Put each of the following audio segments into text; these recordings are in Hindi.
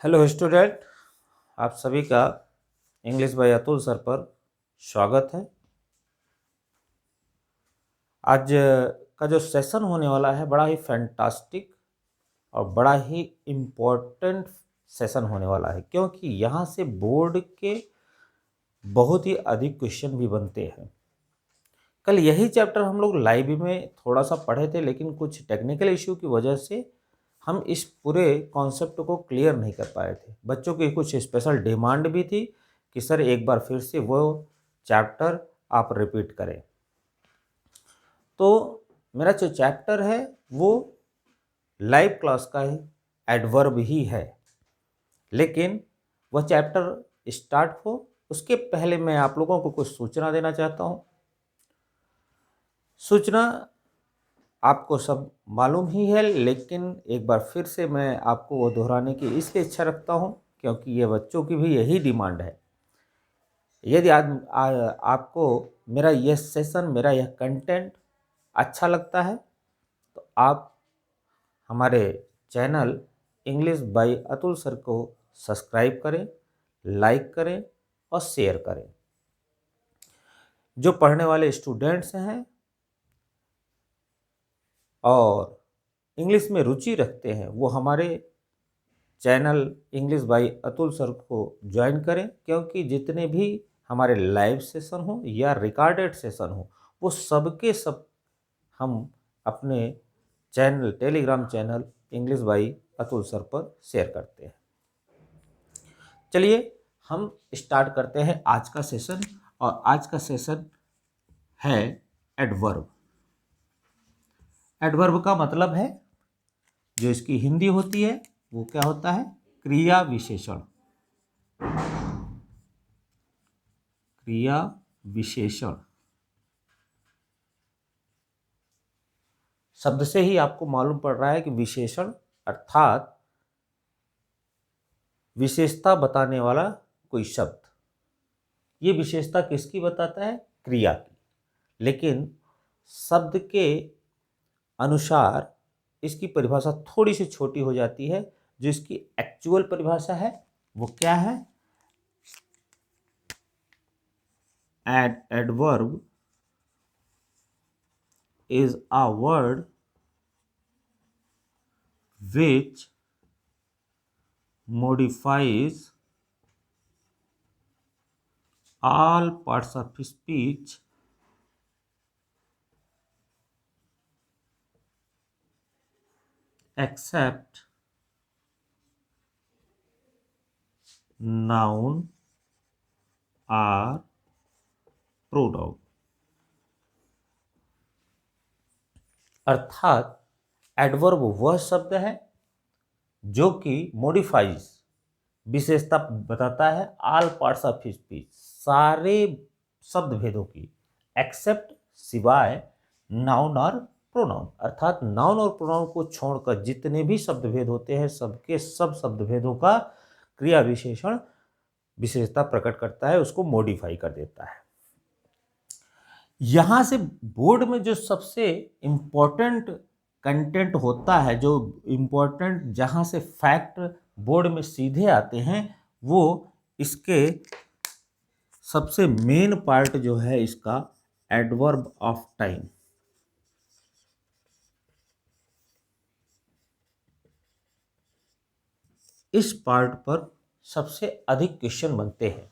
हेलो स्टूडेंट, आप सभी का इंग्लिश बाय अतुल सर पर स्वागत है। आज का जो सेशन होने वाला है बड़ा ही फैंटास्टिक और बड़ा ही इम्पोर्टेंट सेशन होने वाला है, क्योंकि यहाँ से बोर्ड के बहुत ही अधिक क्वेश्चन भी बनते हैं। कल यही चैप्टर हम लोग लाइव में थोड़ा सा पढ़े थे, लेकिन कुछ टेक्निकल इश्यू की वजह से हम इस पूरे कॉन्सेप्ट को क्लियर नहीं कर पाए थे। बच्चों की कुछ स्पेशल डिमांड भी थी कि सर एक बार फिर से वो चैप्टर आप रिपीट करें। तो मेरा जो चैप्टर है वो लाइव क्लास का ही एडवर्ब ही है, लेकिन वह चैप्टर स्टार्ट हो उसके पहले मैं आप लोगों को कुछ सूचना देना चाहता हूँ। सूचना आपको सब मालूम ही है, लेकिन एक बार फिर से मैं आपको वो दोहराने की इसलिए इच्छा रखता हूँ क्योंकि ये बच्चों की भी यही डिमांड है। यदि आपको मेरा यह सेशन, मेरा यह कंटेंट अच्छा लगता है तो आप हमारे channel English by Atul sir को सब्सक्राइब करें, लाइक करें और शेयर करें। जो पढ़ने वाले स्टूडेंट्स हैं और इंग्लिश में रुचि रखते हैं वो हमारे channel English by Atul sir को ज्वाइन करें, क्योंकि जितने भी हमारे लाइव सेशन हो या रिकॉर्डेड सेशन हो वो सबके सब हम अपने channel, Telegram channel English by Atul sir पर शेयर करते हैं। चलिए हम स्टार्ट करते हैं आज का सेशन, और आज का सेशन है एडवर्ब। एडवर्ब का मतलब है, जो इसकी हिंदी होती है वो क्या होता है? क्रिया विशेषण। क्रिया विशेषण शब्द से ही आपको मालूम पड़ रहा है कि विशेषण अर्थात विशेषता बताने वाला कोई शब्द। ये विशेषता किसकी बताता है? क्रिया की। लेकिन शब्द के अनुसार इसकी परिभाषा थोड़ी सी छोटी हो जाती है। जो इसकी एक्चुअल परिभाषा है वो क्या है? Adverb is a word which modifies all parts of speech except noun or pronoun। अर्थात एडवर्ब वह शब्द है जो कि मॉडिफाइज, विशेषता बताता है ऑल पार्ट्स ऑफ स्पीच, सारे शब्द भेदों की, एक्सेप्ट सिवाय नाउन और प्रोनाउन। अर्थात नाउन और प्रोनाउन को छोड़कर जितने भी शब्द भेद होते हैं सबके सब शब्द भेदों का क्रिया विशेषण विशेषता प्रकट करता है, उसको मॉडिफाई कर देता है। यहाँ से बोर्ड में जो सबसे इम्पोर्टेंट कंटेंट होता है, जो इम्पोर्टेंट जहाँ से फैक्ट बोर्ड में सीधे आते हैं, वो इसके सबसे मेन पार्ट जो है इसका एडवर्ब ऑफ टाइम। इस पार्ट पर सबसे अधिक क्वेश्चन बनते हैं।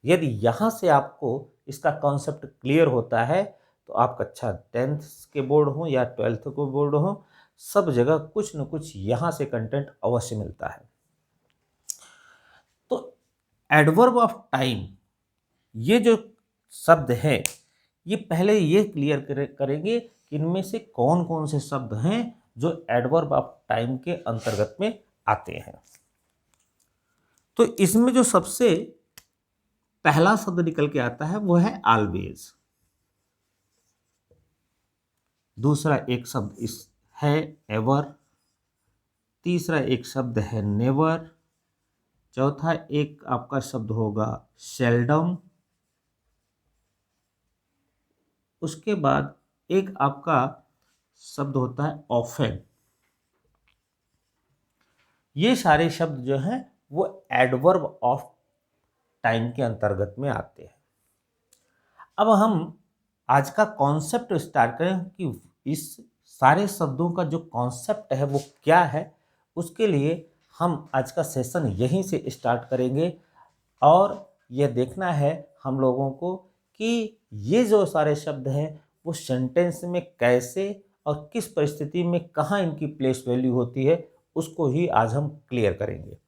यदि यहाँ से आपको इसका कॉन्सेप्ट क्लियर होता है तो आप कक्षा 10th के बोर्ड हो या 12th को बोर्ड हो, सब जगह कुछ न कुछ यहाँ से कंटेंट अवश्य मिलता है। तो एडवर्ब ऑफ टाइम, ये जो शब्द है ये पहले ये क्लियर करेंगे कि इनमें से कौन कौन से शब्द हैं जो एडवर्ब ऑफ टाइम के अंतर्गत में आते हैं। तो इसमें जो सबसे पहला शब्द निकल के आता है वो है ऑलवेज। दूसरा एक शब्द इस है एवर। तीसरा एक शब्द है नेवर। चौथा एक आपका शब्द होगा सेल्डम। उसके बाद एक आपका शब्द होता है ऑफेन। ये सारे शब्द जो हैं वो एडवर्ब ऑफ टाइम के अंतर्गत में आते हैं। अब हम आज का कॉन्सेप्ट स्टार्ट करें कि इस सारे शब्दों का जो कॉन्सेप्ट है वो क्या है। उसके लिए हम आज का सेशन यहीं से स्टार्ट करेंगे और यह देखना है हम लोगों को कि ये जो सारे शब्द हैं वो सेंटेंस में कैसे और किस परिस्थिति में कहाँ इनकी प्लेस वैल्यू होती है, उसको ही आज हम क्लियर करेंगे।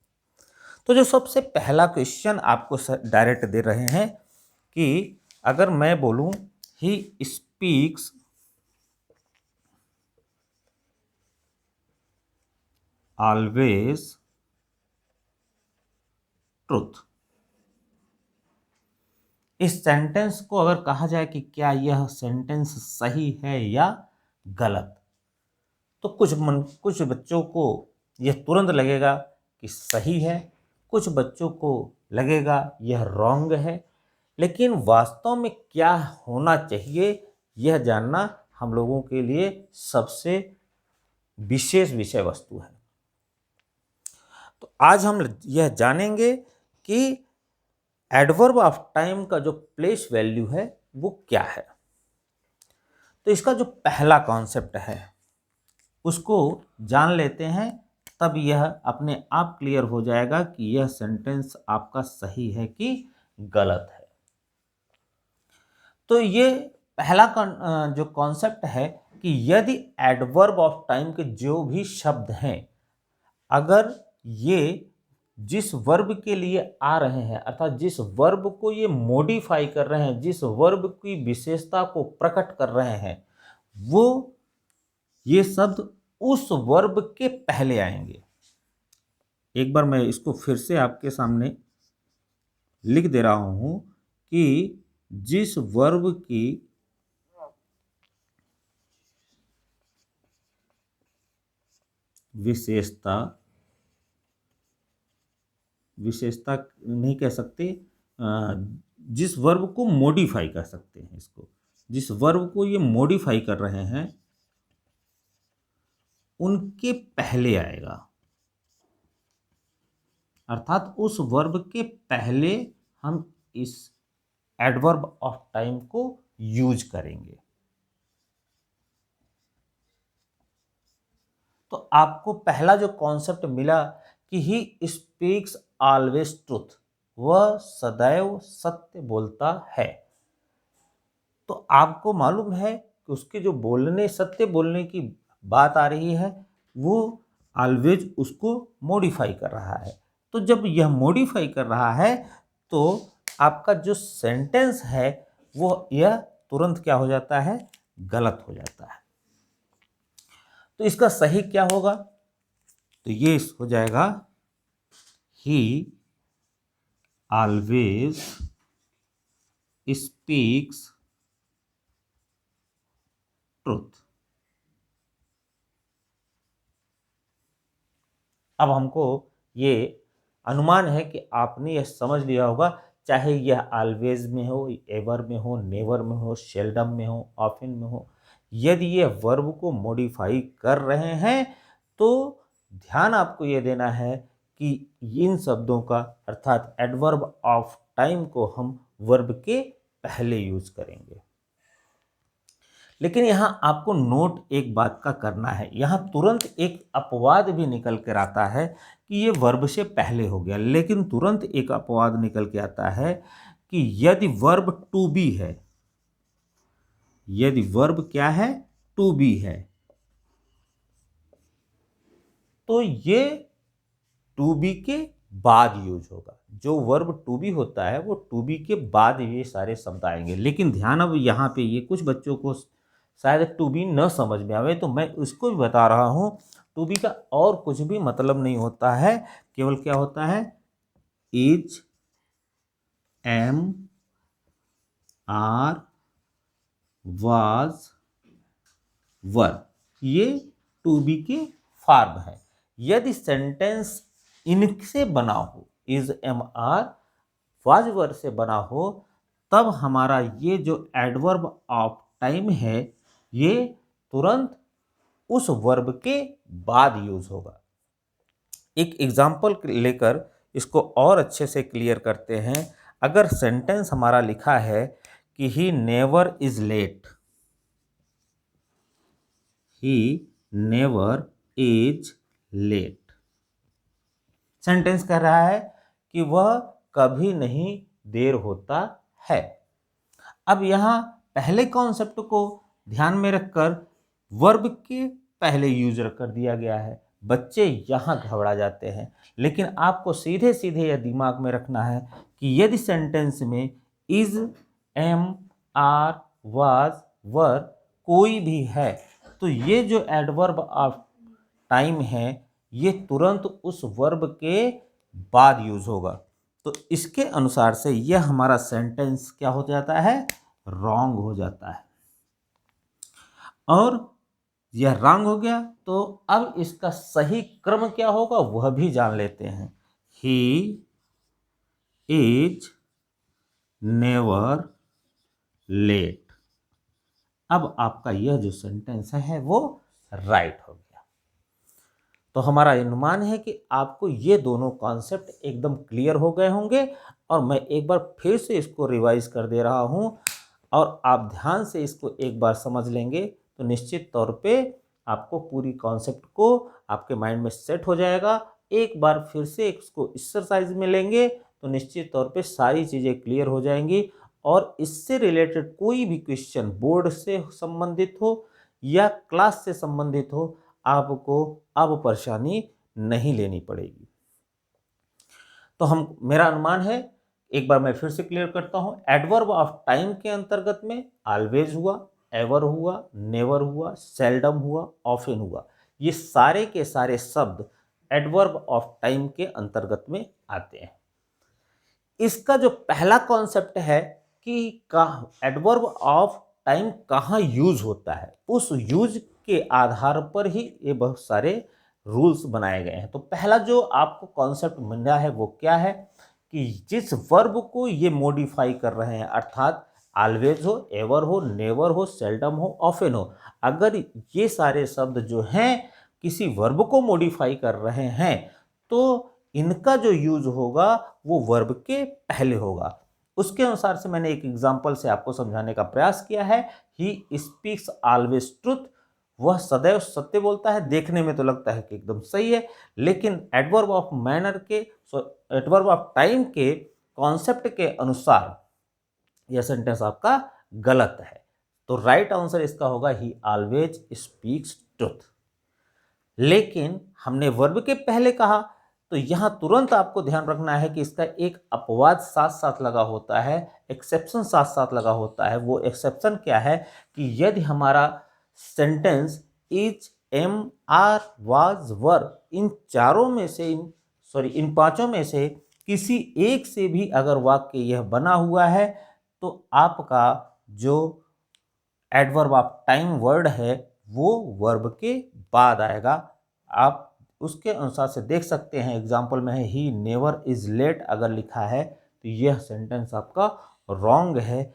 तो जो सबसे पहला क्वेश्चन आपको डायरेक्ट दे रहे हैं कि अगर मैं बोलूं ही स्पीक्स ऑलवेज ट्रुथ, इस सेंटेंस को अगर कहा जाए कि क्या यह सेंटेंस सही है या गलत, तो कुछ बच्चों को यह तुरंत लगेगा कि सही है, कुछ बच्चों को लगेगा यह रॉन्ग है। लेकिन वास्तव में क्या होना चाहिए यह जानना हम लोगों के लिए सबसे विशेष विषय वस्तु है। तो आज हम यह जानेंगे कि एडवर्ब ऑफ टाइम का जो प्लेस वैल्यू है वो क्या है। तो इसका जो पहला कॉन्सेप्ट है उसको जान लेते हैं, तब यह अपने आप क्लियर हो जाएगा कि यह सेंटेंस आपका सही है कि गलत है। तो ये पहला जो कॉन्सेप्ट है कि यदि एडवर्ब ऑफ टाइम के जो भी शब्द हैं, अगर ये जिस वर्ब के लिए आ रहे हैं अर्थात जिस वर्ब को ये मॉडिफाई कर रहे हैं, जिस वर्ब की विशेषता को प्रकट कर रहे हैं, वो ये शब्द उस वर्ब के पहले आएंगे। एक बार मैं इसको फिर से आपके सामने लिख दे रहा हूं कि जिस वर्ब की विशेषता नहीं कह सकते, जिस वर्ब को मॉडिफाई कर सकते हैं, इसको जिस वर्ब को ये मॉडिफाई कर रहे हैं उनके पहले आएगा, अर्थात उस वर्ब के पहले हम इस एडवर्ब ऑफ टाइम को यूज करेंगे। तो आपको पहला जो कॉन्सेप्ट मिला कि ही स्पीक्स ऑलवेज ट्रुथ, वह सदैव सत्य बोलता है। तो आपको मालूम है कि उसके जो सत्य बोलने की बात आ रही है वो ऑलवेज उसको मॉडिफाई कर रहा है। तो जब यह मॉडिफाई कर रहा है तो आपका जो सेंटेंस है वो यह तुरंत क्या हो जाता है, गलत हो जाता है। तो इसका सही क्या होगा, तो ये हो जाएगा ही ऑलवेज स्पीक्स ट्रुथ। अब हमको ये अनुमान है कि आपने यह समझ लिया होगा, चाहे यह ऑलवेज में हो, एवर में हो, नेवर में हो, सेल्डम में हो, ऑफन में हो, यदि ये वर्ब को मॉडिफाई कर रहे हैं तो ध्यान आपको ये देना है कि इन शब्दों का अर्थात एडवर्ब ऑफ टाइम को हम वर्ब के पहले यूज करेंगे। लेकिन यहाँ आपको नोट एक बात का करना है, यहाँ तुरंत एक अपवाद भी निकल कर आता है कि ये वर्ब से पहले हो गया, लेकिन तुरंत एक अपवाद निकल के आता है कि यदि वर्ब टू बी है, यदि वर्ब क्या है, टू बी है, तो ये टू बी के बाद यूज होगा। जो वर्ब टू बी होता है वो टू बी के बाद ये सारे शब्द आएंगे। लेकिन ध्यान, अब यहाँ पे ये कुछ बच्चों को शायद टू बी न समझ में आवे, तो मैं उसको भी बता रहा हूँ। टू बी का और कुछ भी मतलब नहीं होता है, केवल क्या होता है, इज, एम, आर, वाज, वर, ये टू बी के फॉर्म है। यदि सेंटेंस इनसे बना हो, इज, एम, आर, वाज, वर से बना हो, तब हमारा ये जो एडवर्ब ऑफ टाइम है ये तुरंत उस वर्ब के बाद यूज होगा। एक एग्जाम्पल लेकर इसको और अच्छे से क्लियर करते हैं। अगर सेंटेंस हमारा लिखा है कि he never is late, he never is late, sentence कह रहा है कि वह कभी नहीं देर होता है। अब यहाँ पहले कॉन्सेप्ट को ध्यान में रखकर वर्ब के पहले यूज कर दिया गया है। बच्चे यहाँ घबरा जाते हैं, लेकिन आपको सीधे सीधे यह दिमाग में रखना है कि यदि सेंटेंस में इज, एम, आर, वाज, वर कोई भी है तो ये जो एडवर्ब ऑफ टाइम है ये तुरंत उस वर्ब के बाद यूज होगा। तो इसके अनुसार से यह हमारा सेंटेंस क्या हो जाता है, रॉन्ग हो जाता है। और यह रॉन्ग हो गया तो अब इसका सही क्रम क्या होगा वह भी जान लेते हैं। He is never late. अब आपका यह जो सेंटेंस है वो राइट हो गया। तो हमारा अनुमान है कि आपको ये दोनों कॉन्सेप्ट एकदम क्लियर हो गए होंगे। और मैं एक बार फिर से इसको रिवाइज कर दे रहा हूँ और आप ध्यान से इसको एक बार समझ लेंगे तो निश्चित तौर पे आपको पूरी कॉन्सेप्ट को आपके माइंड में सेट हो जाएगा। एक बार फिर से इसको एक्सरसाइज में लेंगे तो निश्चित तौर पे सारी चीज़ें क्लियर हो जाएंगी और इससे रिलेटेड कोई भी क्वेश्चन बोर्ड से संबंधित हो या क्लास से संबंधित हो आपको अब परेशानी नहीं लेनी पड़ेगी। तो मेरा अनुमान है, एक बार मैं फिर से क्लियर करता हूं, एडवर्ब ऑफ टाइम के अंतर्गत में ऑलवेज हुआ, एवर हुआ, नेवर हुआ, सेल्डम हुआ, ऑफन हुआ, ये सारे के सारे शब्द एडवर्ब ऑफ टाइम के अंतर्गत में आते हैं। इसका जो पहला कॉन्सेप्ट है कि एडवर्ब ऑफ टाइम कहाँ यूज होता है, उस यूज के आधार पर ही ये बहुत सारे रूल्स बनाए गए हैं। तो पहला जो आपको कॉन्सेप्ट मिला है वो क्या है कि जिस वर्ब को ये मॉडिफाई कर रहे हैं, अर्थात ऑलवेज हो, एवर हो, नेवर हो, सेल्डम हो, ऑफन हो, अगर ये सारे शब्द जो हैं किसी वर्ब को मॉडिफाई कर रहे हैं तो इनका जो यूज होगा वो वर्ब के पहले होगा। उसके अनुसार से मैंने एक एग्जांपल से आपको समझाने का प्रयास किया है। ही स्पीक्स ऑलवेज ट्रुथ, वह सदैव सत्य बोलता है। देखने में तो लगता है कि एकदम सही है, लेकिन एडवर्ब ऑफ मैनर के, एडवर्ब ऑफ टाइम के कॉन्सेप्ट के अनुसार यह सेंटेंस आपका गलत है। तो राइट आंसर इसका होगा ही ऑलवेज स्पीक्स ट्रुथ। लेकिन हमने वर्ब के पहले कहा तो यहां तुरंत आपको ध्यान रखना है कि इसका एक अपवाद साथ साथ लगा होता है, एक्सेप्शन साथ साथ लगा होता है। वो एक्सेप्शन क्या है कि यदि हमारा sentence is, am, are, was, were इन चारों में से इन पांचों में से किसी एक से भी अगर वाक्य यह बना हुआ है तो आपका जो एडवर्ब ऑफ टाइम वर्ड है वो वर्ब के बाद आएगा। आप उसके अनुसार से देख सकते हैं, एग्जाम्पल में है ही नेवर इज लेट अगर लिखा है तो यह सेंटेंस आपका रॉन्ग है।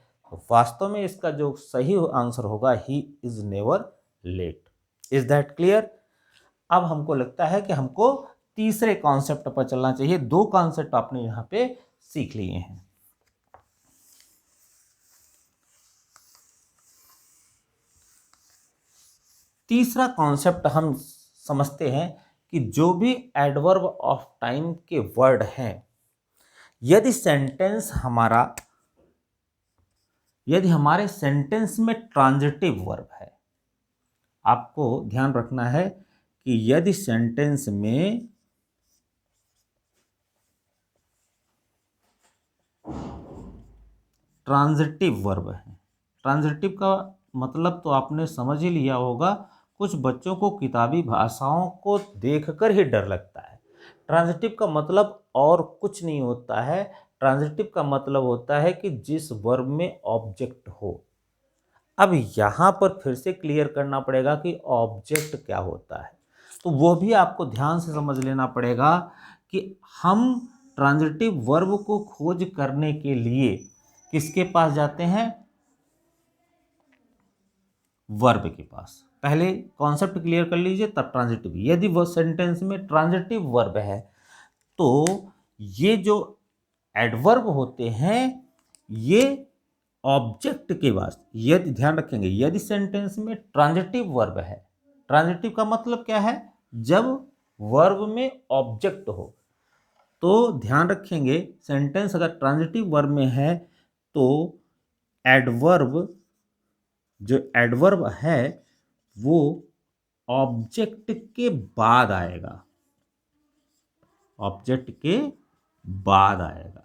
वास्तव में इसका जो सही आंसर होगा he is never late. Is that clear? अब हमको लगता है कि हमको तीसरे कॉन्सेप्ट पर चलना चाहिए। दो कॉन्सेप्ट आपने यहाँ पे सीख लिए हैं। तीसरा कॉन्सेप्ट हम समझते हैं कि जो भी एडवर्ब ऑफ टाइम के वर्ड हैं, यदि हमारे सेंटेंस में ट्रांजिटिव वर्ब है, आपको ध्यान रखना है कि यदि सेंटेंस में ट्रांजिटिव वर्ब है, ट्रांजिटिव का मतलब तो आपने समझ ही लिया होगा। कुछ बच्चों को किताबी भाषाओं को देखकर ही डर लगता है। ट्रांजिटिव का मतलब और कुछ नहीं होता है। ट्रांजिटिव का मतलब होता है कि जिस वर्ब में ऑब्जेक्ट हो। अब यहाँ पर फिर से क्लियर करना पड़ेगा कि ऑब्जेक्ट क्या होता है, तो वो भी आपको ध्यान से समझ लेना पड़ेगा कि हम ट्रांजिटिव वर्ब को खोज करने के लिए किसके पास जाते हैं, वर्ब के पास। पहले कॉन्सेप्ट क्लियर कर लीजिए तब ट्रांजिटिव। यदि वह सेंटेंस में ट्रांजिटिव वर्ब है तो ये जो एडवर्ब होते हैं ये ऑब्जेक्ट के बाद, यदि ध्यान रखेंगे, यदि सेंटेंस में ट्रांजिटिव वर्ब है, ट्रांजिटिव का मतलब क्या है, जब वर्ब में ऑब्जेक्ट हो, तो ध्यान रखेंगे सेंटेंस अगर ट्रांजिटिव वर्ब में है तो एडवर्ब, जो एडवर्ब है वो ऑब्जेक्ट के बाद आएगा, ऑब्जेक्ट के बाद आएगा।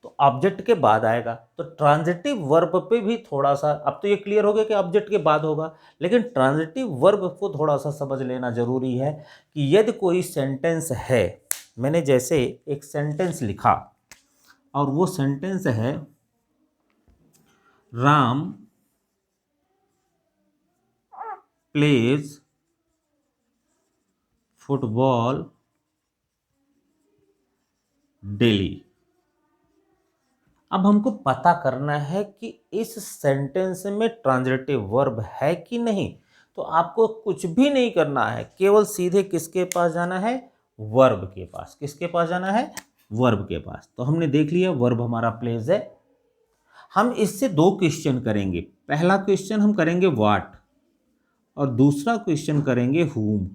तो ऑब्जेक्ट के बाद आएगा, तो ट्रांजिटिव वर्ब पे भी थोड़ा सा, अब तो ये क्लियर हो गया कि ऑब्जेक्ट के बाद होगा, लेकिन ट्रांजिटिव वर्ब को थोड़ा सा समझ लेना जरूरी है कि यदि कोई सेंटेंस है, मैंने जैसे एक सेंटेंस लिखा और वो सेंटेंस है राम प्लेज फुटबॉल डेली। अब हमको पता करना है कि इस सेंटेंस में ट्रांजिटिव वर्ब है कि नहीं। तो आपको कुछ भी नहीं करना है, केवल सीधे किसके पास जाना है, वर्ब के पास। किसके पास जाना है, वर्ब के पास। तो हमने देख लिया वर्ब हमारा प्लेज है। हम इससे दो क्वेश्चन करेंगे। पहला क्वेश्चन हम करेंगे व्हाट और दूसरा क्वेश्चन करेंगे हुम।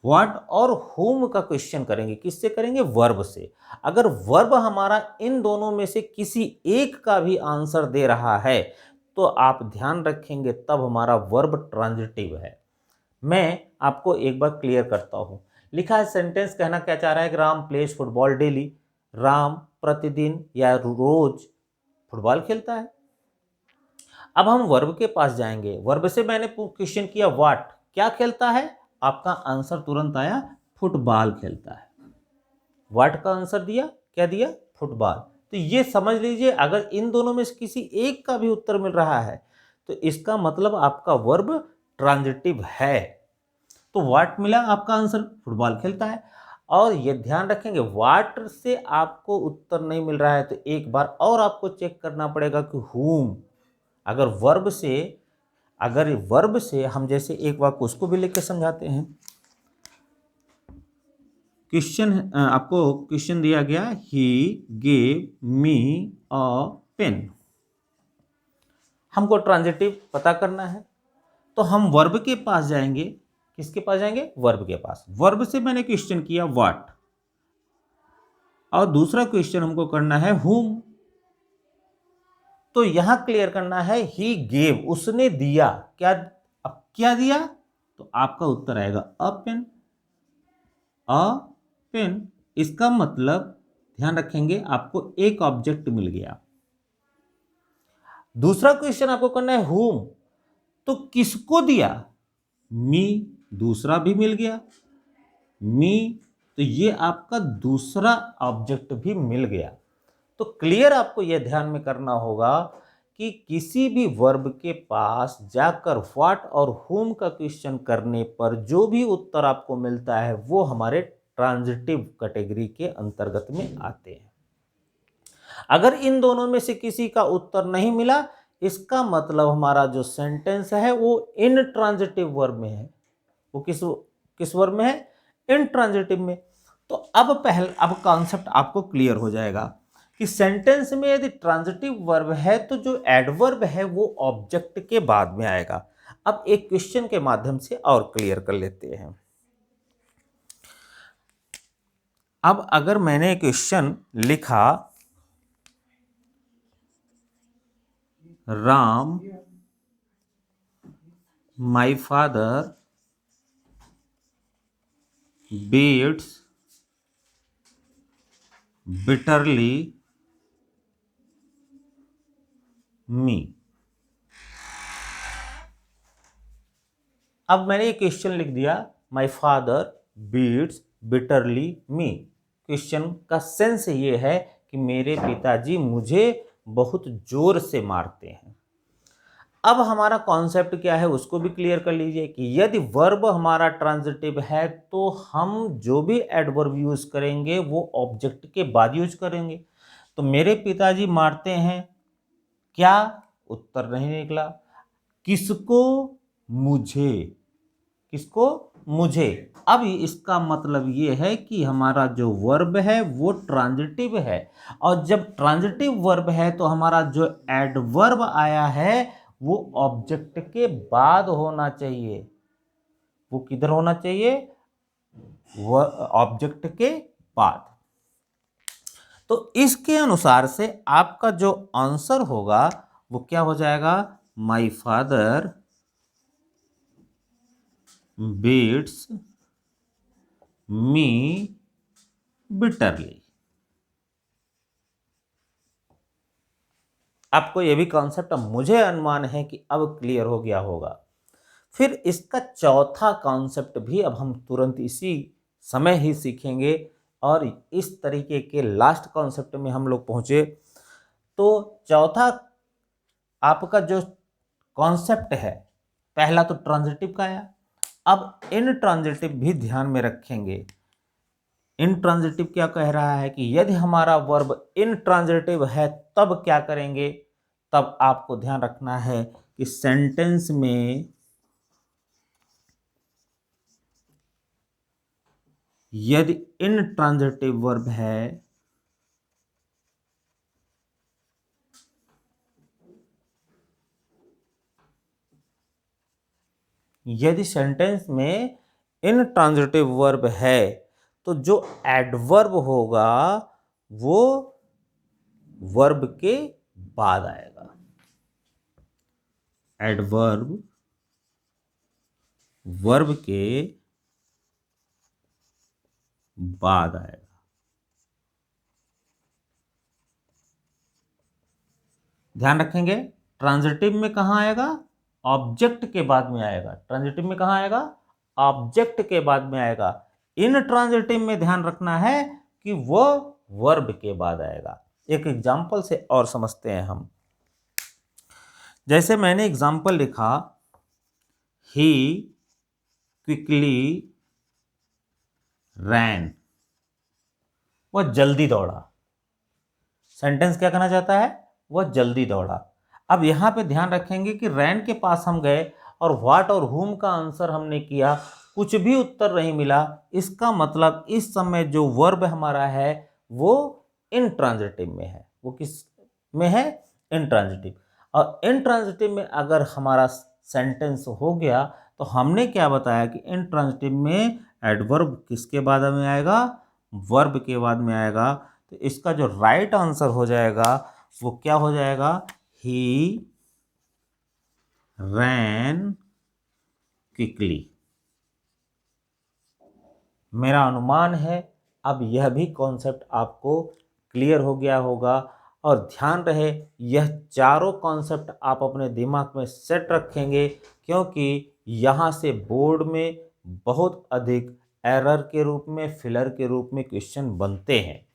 व्हाट और होम का क्वेश्चन करेंगे, किससे करेंगे, वर्ब से। अगर वर्ब हमारा इन दोनों में से किसी एक का भी आंसर दे रहा है तो आप ध्यान रखेंगे तब हमारा वर्ब ट्रांजिटिव है। मैं आपको एक बार क्लियर करता हूं। लिखा है सेंटेंस, कहना क्या चाह रहा है कि Ram plays football daily, Ram प्रतिदिन या रोज फुटबॉल खेलता है। अब हम वर्ब के पास जाएंगे। वर्ब से मैंने क्वेश्चन किया व्हाट, क्या खेलता है, आपका आंसर तुरंत आया फुटबॉल खेलता है। व्हाट का आंसर दिया, क्या दिया, फुटबॉल। तो ये समझ लीजिए अगर इन दोनों में से किसी एक का भी उत्तर मिल रहा है तो इसका मतलब आपका वर्ब ट्रांजिटिव है। तो व्हाट मिला, आपका आंसर फुटबॉल खेलता है। और ये ध्यान रखेंगे व्हाट से आपको उत्तर नहीं मिल रहा है तो एक बार और आपको चेक करना पड़ेगा कि हुम। अगर वर्ब से हम जैसे एक वाक्य उसको भी लेकर समझाते हैं। क्वेश्चन, आपको क्वेश्चन दिया गया, he gave me a pen. हमको ट्रांजिटिव पता करना है तो हम वर्ब के पास जाएंगे। किसके पास जाएंगे, वर्ब के पास। वर्ब से मैंने क्वेश्चन किया व्हाट और दूसरा क्वेश्चन हमको करना है हुम। तो यहां क्लियर करना है ही गेव, उसने दिया। क्या, अब क्या दिया, तो आपका उत्तर आएगा अ पेन। अ पेन, इसका मतलब ध्यान रखेंगे आपको एक ऑब्जेक्ट मिल गया। दूसरा क्वेश्चन आपको करना है हुम, तो किसको दिया, मी, दूसरा भी मिल गया मी, तो ये आपका दूसरा ऑब्जेक्ट भी मिल गया। तो क्लियर आपको यह ध्यान में करना होगा कि किसी भी वर्ब के पास जाकर व्हाट और हुम का क्वेश्चन करने पर जो भी उत्तर आपको मिलता है वो हमारे ट्रांजिटिव कैटेगरी के अंतर्गत में आते हैं। अगर इन दोनों में से किसी का उत्तर नहीं मिला इसका मतलब हमारा जो सेंटेंस है वो इनट्रांजिटिव वर्ब में है। वो किस वर्ब में है, इनट्रांजिटिव में। तो अब कॉन्सेप्ट आपको क्लियर हो जाएगा कि सेंटेंस में यदि ट्रांजिटिव वर्ब है तो जो एडवर्ब है वो ऑब्जेक्ट के बाद में आएगा। अब एक क्वेश्चन के माध्यम से और क्लियर कर लेते हैं। अब अगर मैंने क्वेश्चन लिखा Ram my father beats bitterly me। अब मैंने ये क्वेश्चन लिख दिया my father beats bitterly me. Question का सेंस ये है कि मेरे पिताजी मुझे बहुत जोर से मारते हैं। अब हमारा कॉन्सेप्ट क्या है उसको भी क्लियर कर लीजिए कि यदि वर्ब हमारा ट्रांजिटिव है तो हम जो भी एडवर्ब यूज करेंगे वो ऑब्जेक्ट के बाद यूज करेंगे। तो मेरे पिताजी मारते हैं, क्या, उत्तर नहीं निकला। किसको, मुझे। किसको? मुझे। अब इसका मतलब ये है कि हमारा जो वर्ब है वो ट्रांजिटिव है, और जब ट्रांजिटिव वर्ब है तो हमारा जो एडवर्ब आया है वो ऑब्जेक्ट के बाद होना चाहिए। वो किधर होना चाहिए? वो ऑब्जेक्ट के बाद। तो इसके अनुसार से आपका जो आंसर होगा वो क्या हो जाएगा? My father beats me bitterly. आपको ये भी कॉन्सेप्ट मुझे अनुमान है कि अब क्लियर हो गया होगा। फिर इसका चौथा कॉन्सेप्ट भी अब हम तुरंत इसी समय ही सीखेंगे, और इस तरीके के लास्ट कॉन्सेप्ट में हम लोग पहुंचे। तो चौथा आपका जो कॉन्सेप्ट है, पहला तो ट्रांजिटिव का आया, अब इनट्रांजिटिव भी ध्यान में रखेंगे। इनट्रांजिटिव क्या कह रहा है कि यदि हमारा वर्ब इनट्रांजिटिव है तब क्या करेंगे? तब आपको ध्यान रखना है कि सेंटेंस में यदि इनट्रांजिटिव वर्ब है यदि सेंटेंस में इनट्रांजिटिव वर्ब है तो जो एडवर्ब होगा वो वर्ब के बाद आएगा। एडवर्ब वर्ब के बाद आएगा। ध्यान रखेंगे, ट्रांजिटिव में कहां आएगा? ऑब्जेक्ट के बाद में आएगा। ट्रांजिटिव में कहां आएगा? ऑब्जेक्ट के बाद में आएगा। इन ट्रांजिटिव में ध्यान रखना है कि वो वर्ब के बाद आएगा। एक एग्जांपल से और समझते हैं हम। जैसे मैंने एग्जांपल लिखा, ही क्विकली रैन, वह जल्दी दौड़ा। सेंटेंस क्या कहना चाहता है? वह जल्दी दौड़ा। अब यहां पे ध्यान रखेंगे कि रैन के पास हम गए और व्हाट और हुम का आंसर हमने किया, कुछ भी उत्तर नहीं मिला। इसका मतलब इस समय जो वर्ब हमारा है वो इनट्रांजिटिव में है। वो किस में है? इनट्रांजिटिव। और इनट्रांजिटिव में अगर हमारा सेंटेंस हो गया तो हमने क्या बताया कि इनट्रांजिटिव में एडवर्ब किसके बाद में आएगा? वर्ब के बाद में आएगा। तो इसका जो राइट आंसर हो जाएगा वो क्या हो जाएगा? ही रैन क्विकली। मेरा अनुमान है अब यह भी कॉन्सेप्ट आपको क्लियर हो गया होगा। और ध्यान रहे, यह चारों कॉन्सेप्ट आप अपने दिमाग में सेट रखेंगे, क्योंकि यहाँ से बोर्ड में बहुत अधिक एरर के रूप में, फिलर के रूप में क्वेश्चन बनते हैं।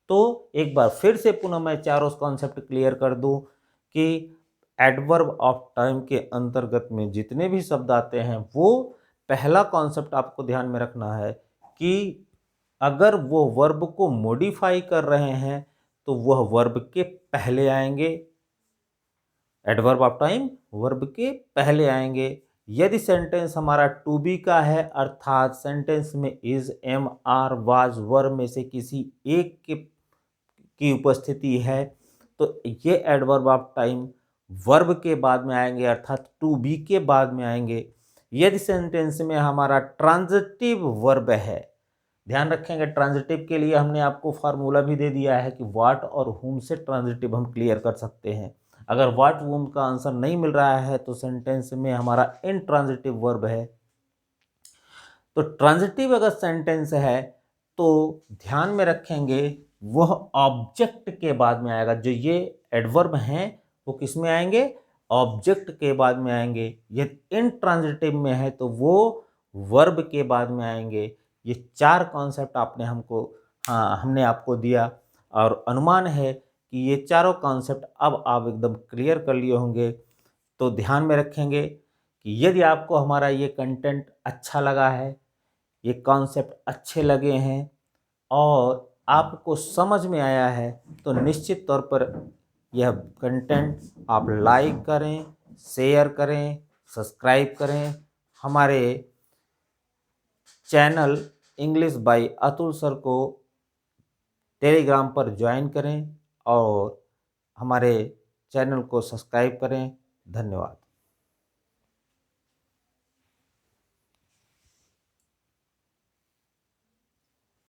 तो एक बार फिर से पुनः मैं चारों कॉन्सेप्ट क्लियर कर दूं कि एडवर्ब ऑफ टाइम के अंतर्गत में जितने भी शब्द आते हैं, वो पहला कॉन्सेप्ट आपको ध्यान में रखना है कि अगर वो वर्ब को मॉडिफाई कर रहे हैं तो वह वर्ब के पहले आएंगे। एडवर्ब ऑफ टाइम वर्ब के पहले आएंगे। यदि सेंटेंस हमारा टू बी का है, अर्थात सेंटेंस में is, am, are, was, verb में से किसी एक की उपस्थिति है तो ये एडवर्ब ऑफ टाइम वर्ब के बाद में आएंगे, अर्थात टू बी के बाद में आएंगे। यदि सेंटेंस में हमारा ट्रांजिटिव वर्ब है, ध्यान रखेंगे ट्रांजिटिव के लिए हमने आपको फार्मूला भी दे दिया है कि व्हाट और हुम से ट्रांजिटिव हम क्लियर कर सकते हैं। अगर व्हाट वुम का आंसर नहीं मिल रहा है तो सेंटेंस में हमारा इनट्रांजिटिव वर्ब है। तो ट्रांजिटिव अगर सेंटेंस है तो ध्यान में रखेंगे वह ऑब्जेक्ट के बाद में आएगा। जो ये एडवर्ब हैं वो किस में आएंगे? ऑब्जेक्ट के बाद में आएंगे। ये इनट्रांजिटिव में है तो वो वर्ब के बाद में आएंगे। ये चार कॉन्सेप्ट हमने आपको दिया, और अनुमान है कि ये चारों कॉन्सेप्ट अब आप एकदम क्लियर कर लिए होंगे। तो ध्यान में रखेंगे कि यदि आपको हमारा ये कंटेंट अच्छा लगा है, ये कॉन्सेप्ट अच्छे लगे हैं और आपको समझ में आया है, तो निश्चित तौर पर यह कंटेंट आप लाइक करें, शेयर करें, सब्सक्राइब करें। हमारे channel English by Atul sir को टेलीग्राम पर ज्वाइन करें और हमारे चैनल को सब्सक्राइब करें। धन्यवाद।